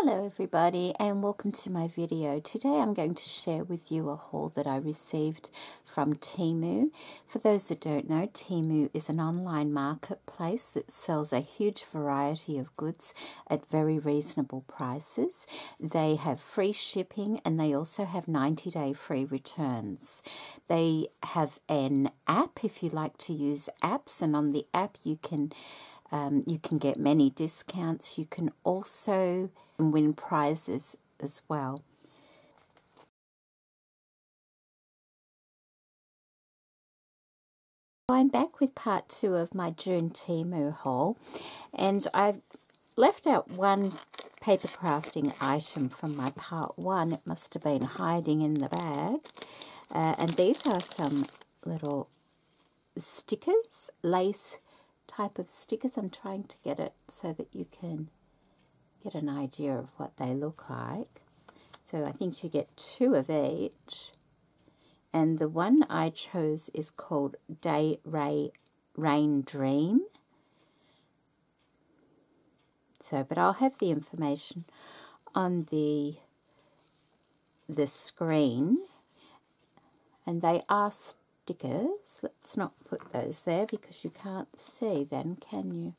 Hello everybody and welcome to my video. Today I'm going to share with you a haul that I received from Temu. For those that don't know, Temu is an online marketplace that sells a huge variety of goods at very reasonable prices. They have free shipping and they also have 90-day free returns. They have an app if you like to use apps, and on the app you can get many discounts. You can also win prizes as well. I'm back with part 2 of my June Temu haul, and I've left out one paper crafting item from my part 1. It must have been hiding in the bag. And these are some little stickers, lace type of stickers. I'm trying to get it so that you can get an idea of what they look like. So I think you get 2 of each, and the one I chose is called Day Rain Dream. So, but I'll have the information on the screen, and they are stickers. Let's not put those there because you can't see then, can you?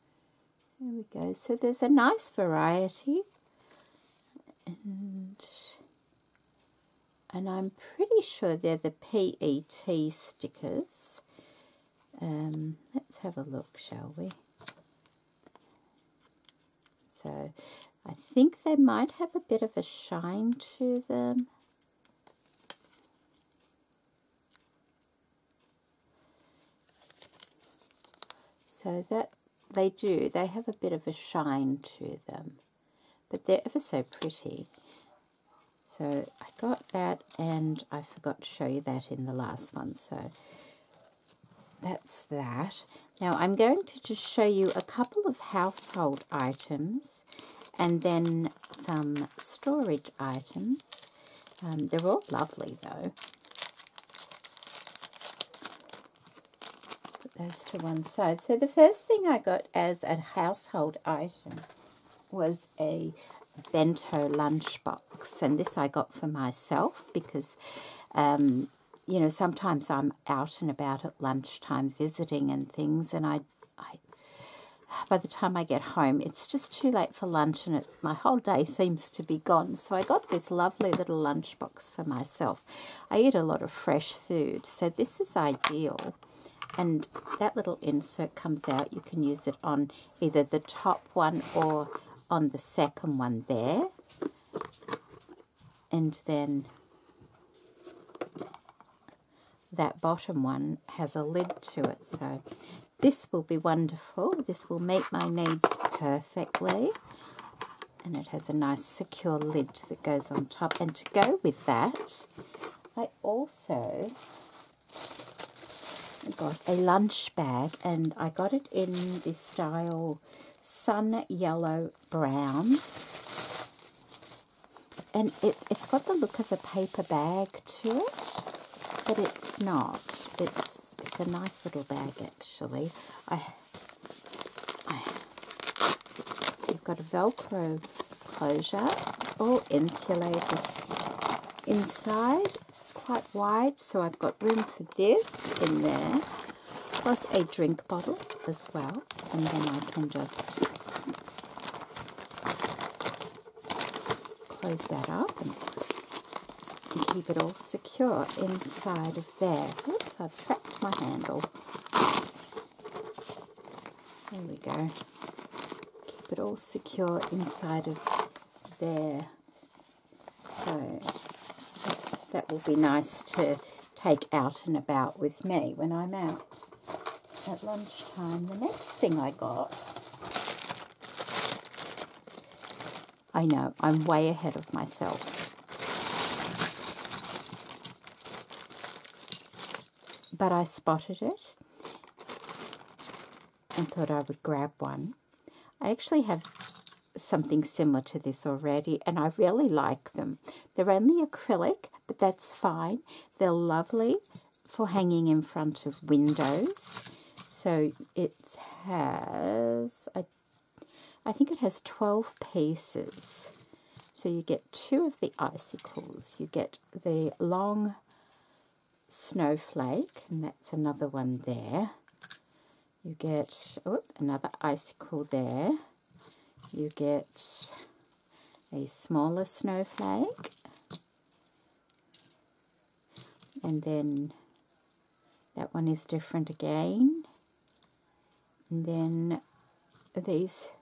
There we go. So there's a nice variety, and I'm pretty sure they're the PET stickers. Let's have a look, shall we? So I think they might have a bit of a shine to them. So that they do. They have a bit of a shine to them, but they're ever so pretty. So I got that, and I forgot to show you that in the last one. So that's that. Now I'm going to just show you a couple of household items and then some storage items. They're all lovely though. Those to one side. So the first thing I got as a household item was a bento lunchbox, and this I got for myself because you know, sometimes I'm out and about at lunchtime visiting and things, and I by the time I get home it's just too late for lunch, and my whole day seems to be gone. So I got this lovely little lunchbox for myself. I eat a lot of fresh food, so this is ideal. And that little insert comes out. You can use it on either the top one or on the second one there. And then that bottom one has a lid to it. So this will be wonderful. This will meet my needs perfectly. And it has a nice secure lid that goes on top. And to go with that, I also got a lunch bag, and I got it in this style sun yellow brown, and it's got the look of a paper bag to it, but it's not. It's a nice little bag actually. You've got a Velcro closure, all insulated inside, quite wide, so I've got room for this in there, plus a drink bottle as well, and then I can just close that up and keep it all secure inside of there. Oops, I've trapped my handle. There we go. Keep it all secure inside of there. So that will be nice to take out and about with me when I'm out at lunchtime. The next thing I got, I know, I'm way ahead of myself, but I spotted it and thought I would grab one. I actually have something similar to this already, and I really like them. They're only acrylic, but that's fine. They're lovely for hanging in front of windows. So it has, I think it has 12 pieces. So you get 2 of the icicles. You get the long snowflake, and that's another one there. You get another icicle there. You get a smaller snowflake, and then that one is different again, and then these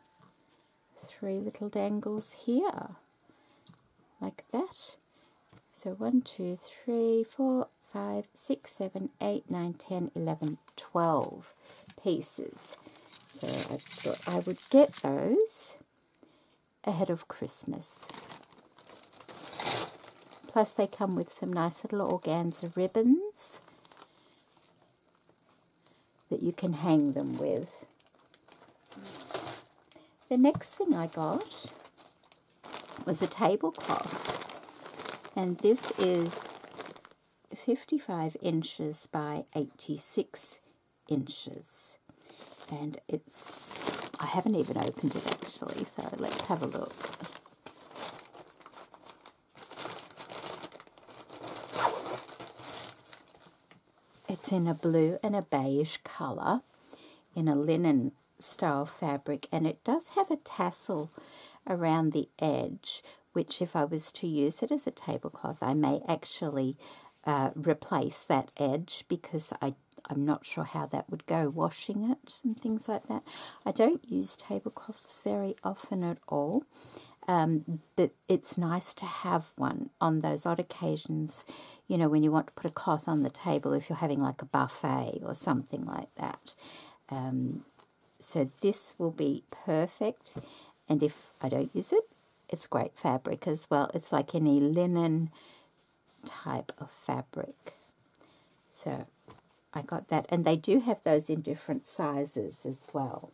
3 little dangles here, like that. So 1, 2, 3, 4, 5, 6, 7, 8, 9, 10, 11, 12 pieces. So I thought I would get those ahead of Christmas. Plus they come with some nice little organza ribbons that you can hang them with. The next thing I got was a tablecloth, and this is 55 inches by 86 inches, and I haven't even opened it actually, so let's have a look. It's in a blue and a beige colour in a linen style fabric, and it does have a tassel around the edge, which if I was to use it as a tablecloth, I may actually replace that edge, because I'm not sure how that would go washing it and things like that. I don't use tablecloths very often at all, but it's nice to have one on those odd occasions, you know, when you want to put a cloth on the table if you're having like a buffet or something like that. So this will be perfect, and if I don't use it, it's great fabric as well. It's like any linen type of fabric. So I got that, and they do have those in different sizes as well.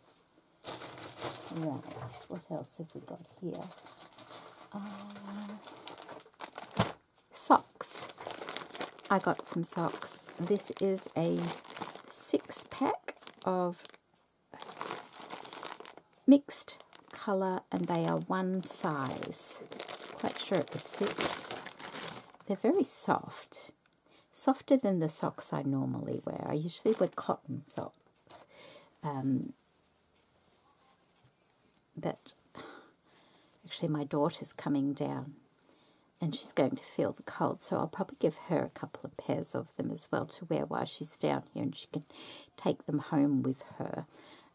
Right, what else have we got here? Socks. I got some socks. This is a 6-pack of mixed colour, and they are one size. Quite sure it was 6. They're very soft. Softer than the socks I normally wear. I usually wear cotton socks. But actually my daughter's coming down and she's going to feel the cold, so I'll probably give her a couple of pairs of them as well to wear while she's down here, and she can take them home with her,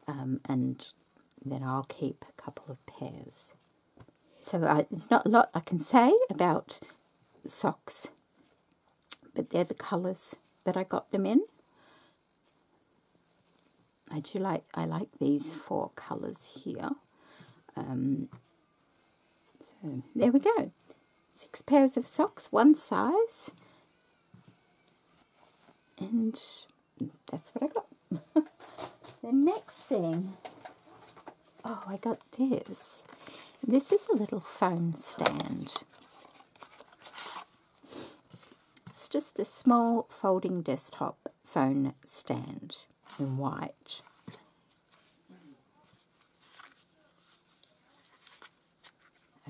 and then I'll keep a couple of pairs. So there's not a lot I can say about socks, but they're the colours that I got them in. I like these 4 colours here. So there we go. 6 pairs of socks, one size, and that's what I got. The next thing, I got this. This is a little phone stand. It's just a small folding desktop phone stand in white.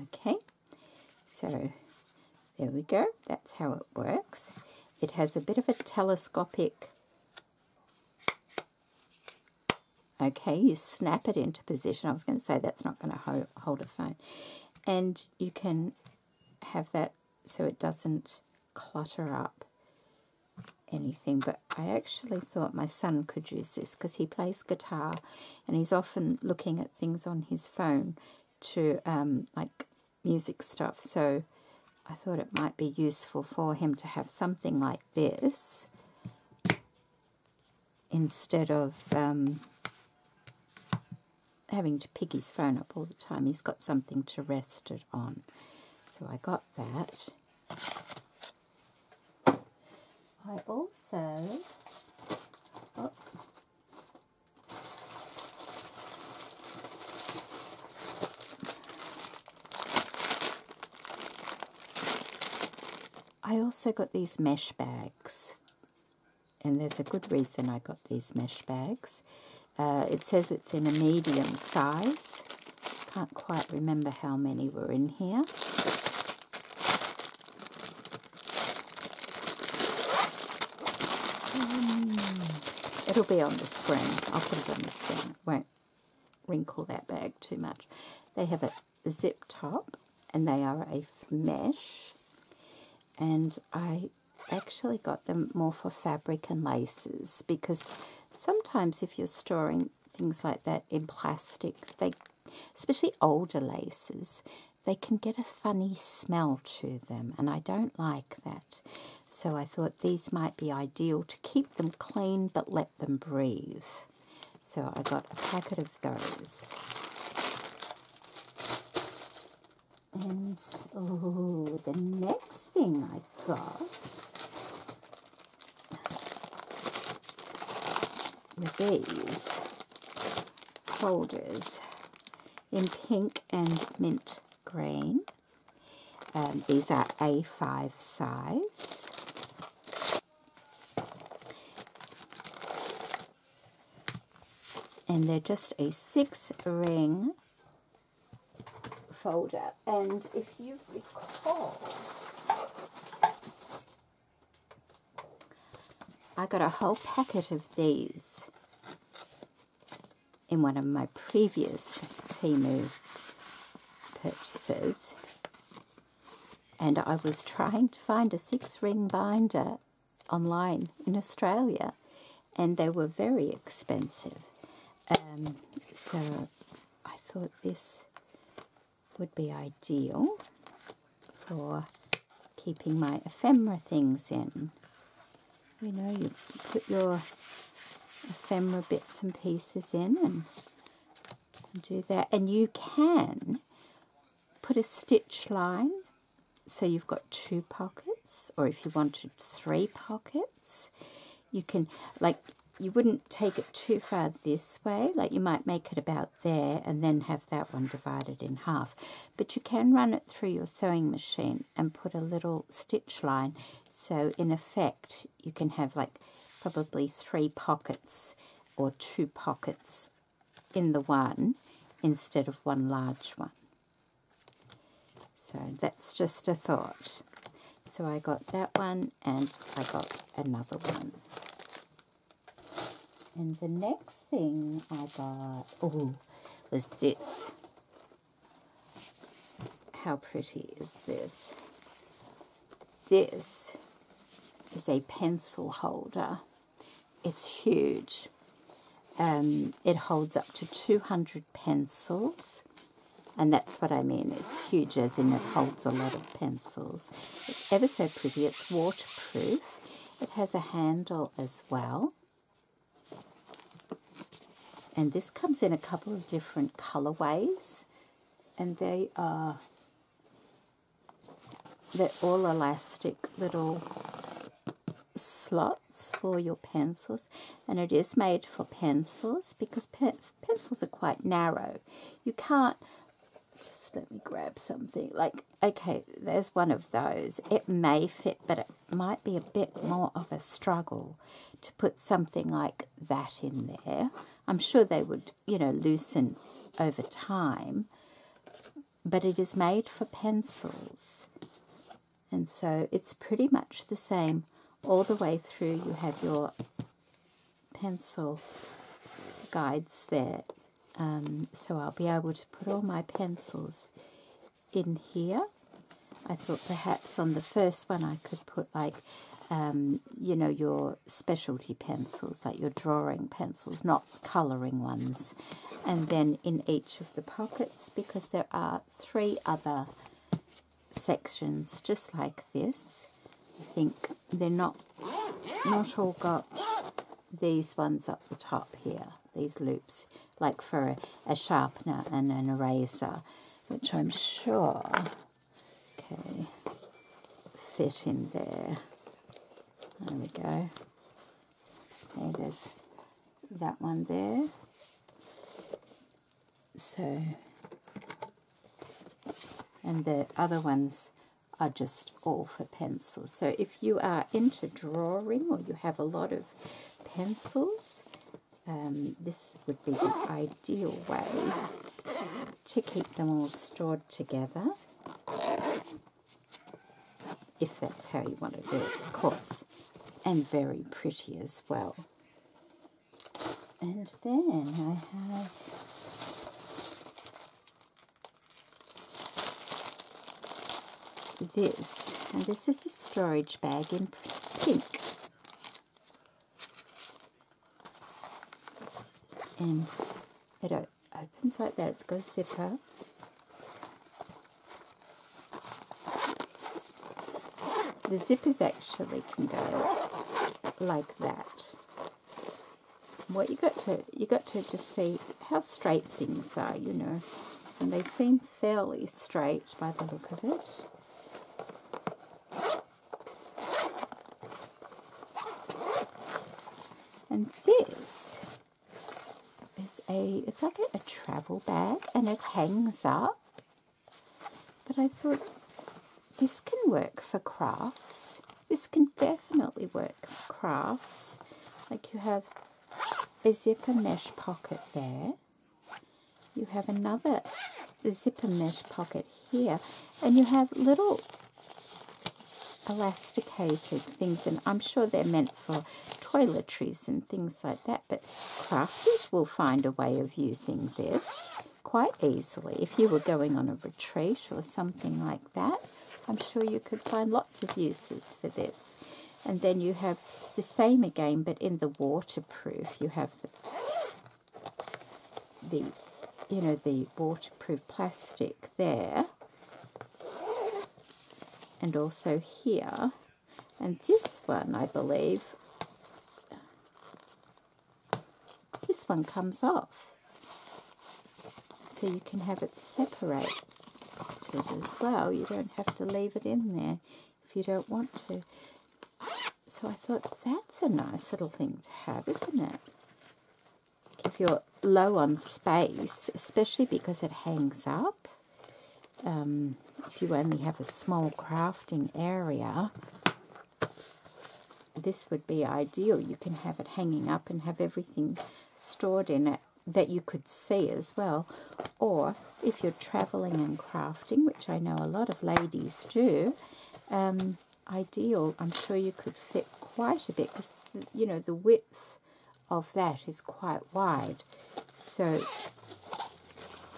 Okay, so there we go. That's how it works. It has a bit of a telescopic... Okay, you snap it into position. I was going to say that's not going to hold a phone. And you can have that so it doesn't clutter up anything. But I actually thought my son could use this because he plays guitar and he's often looking at things on his phone to like music stuff. So I thought it might be useful for him to have something like this instead of having to pick his phone up all the time. He's got something to rest it on. So I got that. I also... I also got these mesh bags. And there's a good reason I got these mesh bags. It says it's in a medium size. Can't quite remember how many were in here. It'll be on the screen. I'll put it on the screen. Won't wrinkle that bag too much. They have a zip top, and they are a mesh. And I actually got them more for fabric and laces, because sometimes if you're storing things like that in plastic, they, especially older laces, they can get a funny smell to them, and I don't like that. So I thought these might be ideal to keep them clean but let them breathe. So I got a packet of those. And, oh, the next thing I got were these holders in pink and mint green. These are A5 size. And they're just a 6-ring folder. And if you recall, I got a whole packet of these in one of my previous Temu purchases. And I was trying to find a 6-ring binder online in Australia, and they were very expensive. So I thought this would be ideal for keeping my ephemera things in. You know, you put your ephemera bits and pieces in and do that. And you can put a stitch line, so you've got 2 pockets, or if you wanted 3 pockets, you can, like, you wouldn't take it too far this way, like you might make it about there and then have that one divided in half. But you can run it through your sewing machine and put a little stitch line, so in effect you can have like probably 3 pockets or 2 pockets in the one instead of one large one. So that's just a thought. So I got that one and I got another one. And the next thing I got, was this. How pretty is this? This is a pencil holder. It's huge. It holds up to 200 pencils. And that's what I mean. It's huge, as in it holds a lot of pencils. It's ever so pretty. It's waterproof. It has a handle as well. And this comes in a couple of different colorways. And they're all elastic little slots for your pencils. And it is made for pencils, because pencils are quite narrow. You can't... Just let me grab something. Like, okay, there's one of those. It may fit, but it might be a bit more of a struggle to put something like that in there. I'm sure they would, you know, loosen over time. But it is made for pencils. And so it's pretty much the same all the way through. You have your pencil guides there. So I'll be able to put all my pencils in here. I thought perhaps on the first one I could put like, you know, your specialty pencils, like your drawing pencils, not colouring ones. And then in each of the pockets, because there are 3 other sections just like this. I think they're not all got these ones up the top here, these loops, like for a sharpener and an eraser, which I'm sure, okay, fit in there. There we go. Okay, there's that one there. So, and the other ones are just all for pencils. So if you are into drawing or you have a lot of pencils, this would be the ideal way to keep them all stored together, if that's how you want to do it, of course, and very pretty as well. And then I have this, and this is the storage bag in pink. And it opens like that. It's got a zipper. The zippers actually can go like that. What you got to just see how straight things are, you know, and they seem fairly straight by the look of it. And this is it's like a travel bag, and it hangs up. But I thought this can work for crafts. This can definitely work for crafts. Like you have a zipper mesh pocket there. You have another zipper mesh pocket here, and you have little elasticated things, and I'm sure they're meant for toiletries and things like that, but crafters will find a way of using this quite easily. If you were going on a retreat or something like that, I'm sure you could find lots of uses for this. And then you have the same again, but in the waterproof. You have the waterproof plastic there, and also here. And this one, I believe, this one comes off, so you can have it separated as well. You don't have to leave it in there if you don't want to. So I thought that's a nice little thing to have, isn't it? If you're low on space, especially because it hangs up, if you only have a small crafting area, this would be ideal. You can have it hanging up and have everything stored in it that you could see as well. Or if you're traveling and crafting, which I know a lot of ladies do, ideal. I'm sure you could fit quite a bit, because you know the width of that is quite wide, so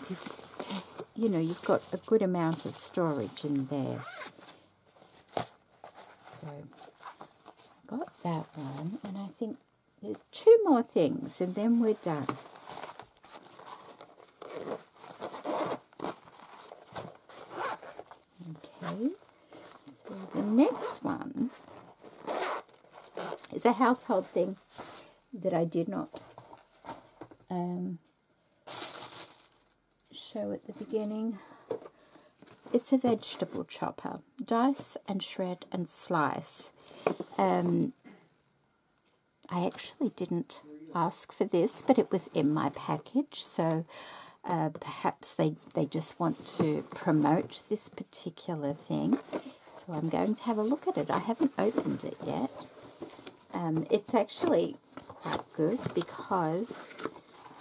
you've got a good amount of storage in there. So I got that one, and I think there's two more things and then we're done. Okay, so the next one is a household thing that I did not show at the beginning. It's a vegetable chopper. Dice and shred and slice. I actually didn't ask for this, but it was in my package, so perhaps they just want to promote this particular thing. So I'm going to have a look at it. I haven't opened it yet. It's actually quite good because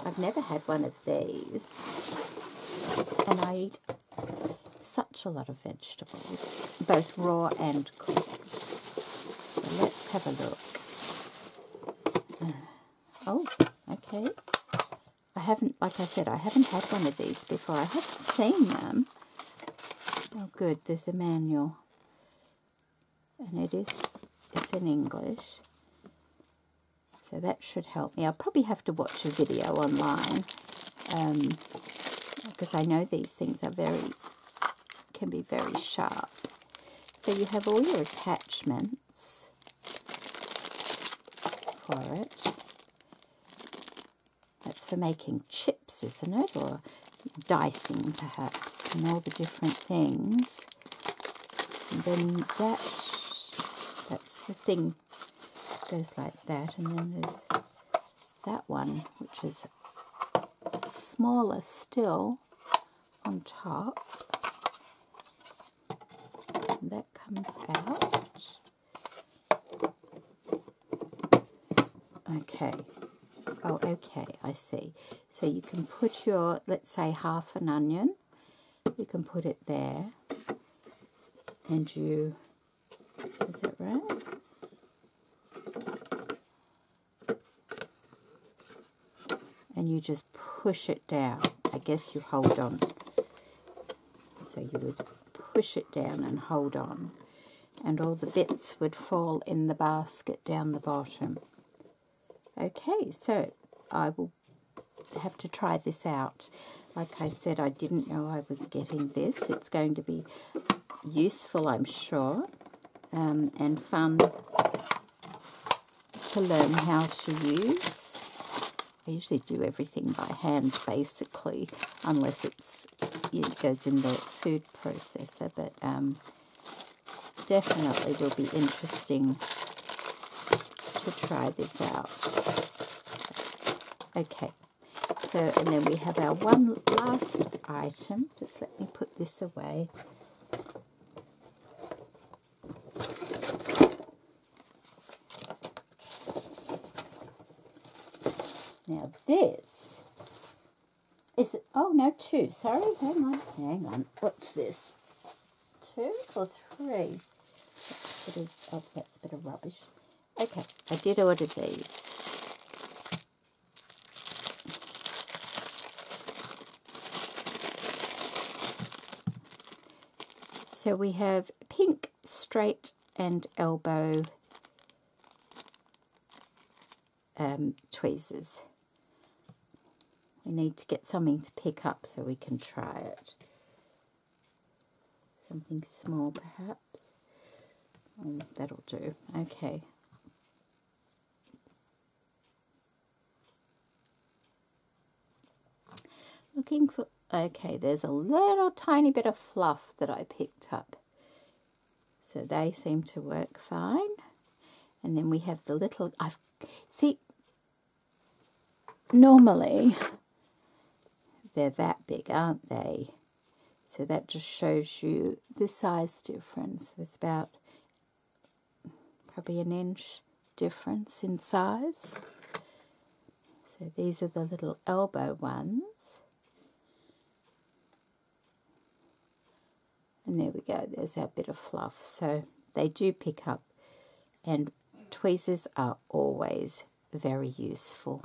I've never had one of these, and I eat such a lot of vegetables, both raw and cooked. So let's have a look. Oh, okay. I haven't, like I said, I haven't had one of these before. I have seen them. Oh, good. There's a manual, and it's in English. So that should help me. I'll probably have to watch a video online, because I know these things are can be very sharp. So you have all your attachments for it. That's for making chips, isn't it? Or dicing, perhaps, and all the different things. And then that's the thing. Goes like that, and then there's that one, which is smaller still on top. And that comes out. Okay. Oh, okay, I see. So So you can put your, let's say, half an onion. You can put it there. And you, is that right? And you just push it down. I guess you hold on. So you would push it down and hold on. And all the bits would fall in the basket down the bottom. Okay, so I will have to try this out. Like I said, I didn't know I was getting this. It's going to be useful, I'm sure, and fun to learn how to use. I usually do everything by hand, basically, unless it goes in the food processor, but definitely it'll be interesting to try this out. Okay, so, and then we have our one last item. Just let me put this away. Now this is, oh no, 2, sorry, hang on. What's this? 2 or 3? That's a bit of rubbish. Okay, I did order these. So we have pink, straight and elbow tweezers. We need to get something to pick up so we can try it. Something small perhaps. Oh, that'll do. Okay. Looking for, okay, there's a little tiny bit of fluff that I picked up. So they seem to work fine. And then we have the little, see, normally they're that big, aren't they? So that just shows you the size difference. There's about probably an inch difference in size. So these are the little elbow ones. And there we go, there's our bit of fluff. So they do pick up, and tweezers are always very useful.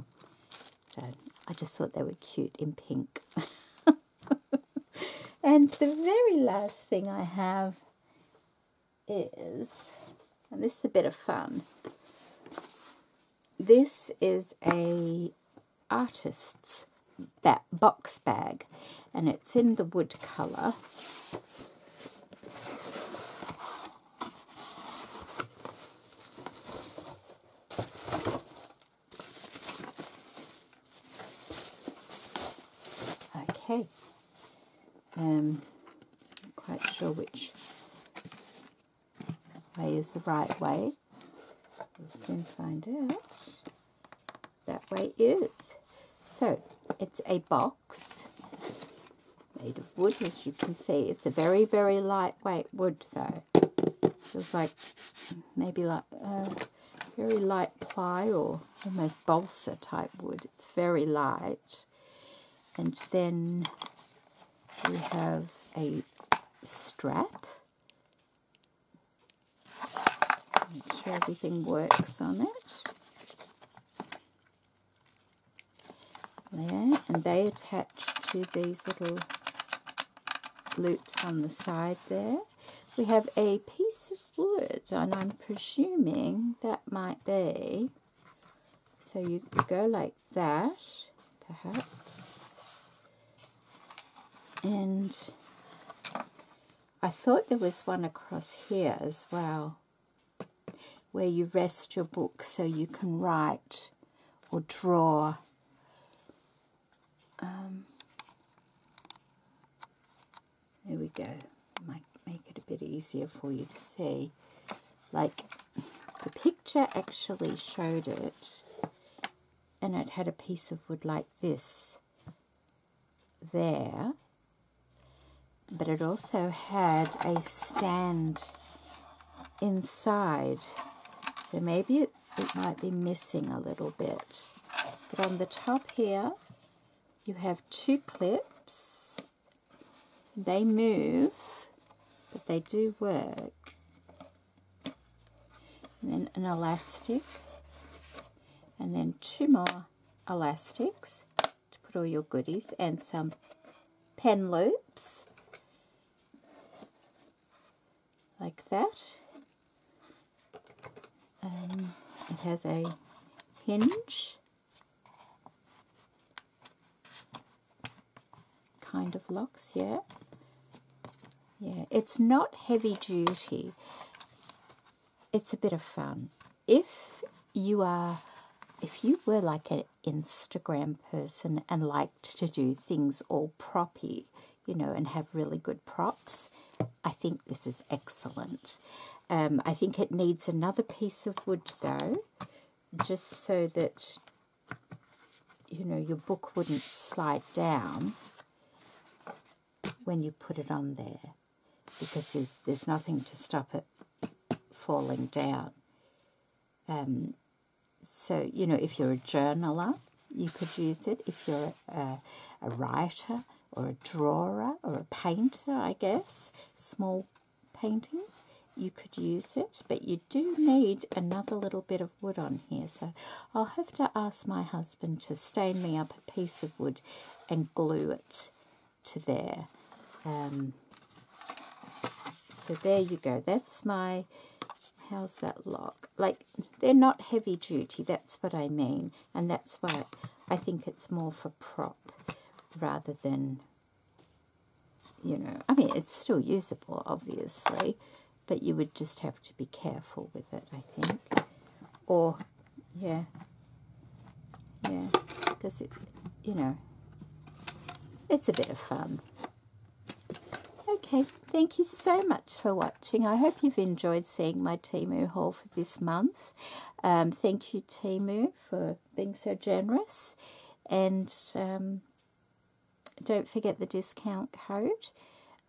So I just thought they were cute in pink. And the very last thing I have is, and this is a bit of fun, this is a artist's box bag, and it's in the wood colour. Okay, not quite sure which way is the right way. We'll soon find out. That way is. So, it's a box made of wood, as you can see. It's a very, very lightweight wood, though. Feels like maybe like very light ply or almost balsa type wood. It's very light. And then we have a strap. Make sure everything works on it. There, and they attach to these little loops on the side there. We have a piece of wood, and I'm presuming that might be. So you go like that, perhaps. And I thought there was one across here as well, where you rest your book so you can write or draw. There we go. Might make it a bit easier for you to see. Like, the picture actually showed it, and it had a piece of wood like this there. But it also had a stand inside. So maybe it might be missing a little bit. But on the top here, you have 2 clips. They move, but they do work. And then an elastic, and then 2 more elastics to put all your goodies, and some pen loops like that. It has a hinge, kind of locks, yeah. It's not heavy duty. It's a bit of fun. If you were like an Instagram person and liked to do things all proppy, you know, and have really good props, I think this is excellent. I think it needs another piece of wood though, just so that, you know, your book wouldn't slide down when you put it on there, because there's nothing to stop it falling down. So, you know, if you're a journaler, you could use it. If you're a writer or a drawer or a painter, I guess, small paintings, you could use it. But you do need another little bit of wood on here. So I'll have to ask my husband to stain me up a piece of wood and glue it to there. So there you go. That's my... How's that lock? Like, they're not heavy duty, that's what I mean. And that's why I think it's more for prop rather than, you know, I mean, it's still usable, obviously, but you would just have to be careful with it, I think. Or, yeah, because it, you know, it's a bit of fun. Okay, thank you so much for watching. I hope you've enjoyed seeing my Temu haul for this month. Thank you, Temu, for being so generous. And don't forget the discount code.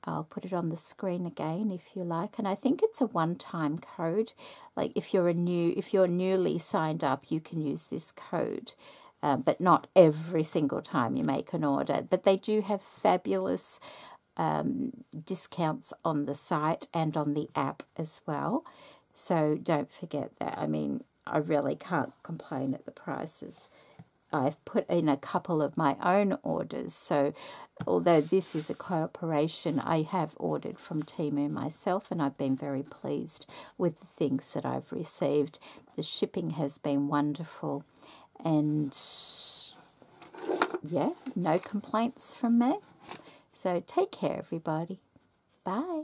I'll put it on the screen again if you like. And I think it's a one-time code. Like if you're newly signed up, you can use this code. But not every single time you make an order. But they do have fabulous discounts on the site and on the app as well. So don't forget that. I mean, I really can't complain at the prices. I've put in a couple of my own orders. So although this is a cooperation, I have ordered from Temu myself, and I've been very pleased with the things that I've received. The shipping has been wonderful. And yeah, no complaints from me. So take care, everybody. Bye.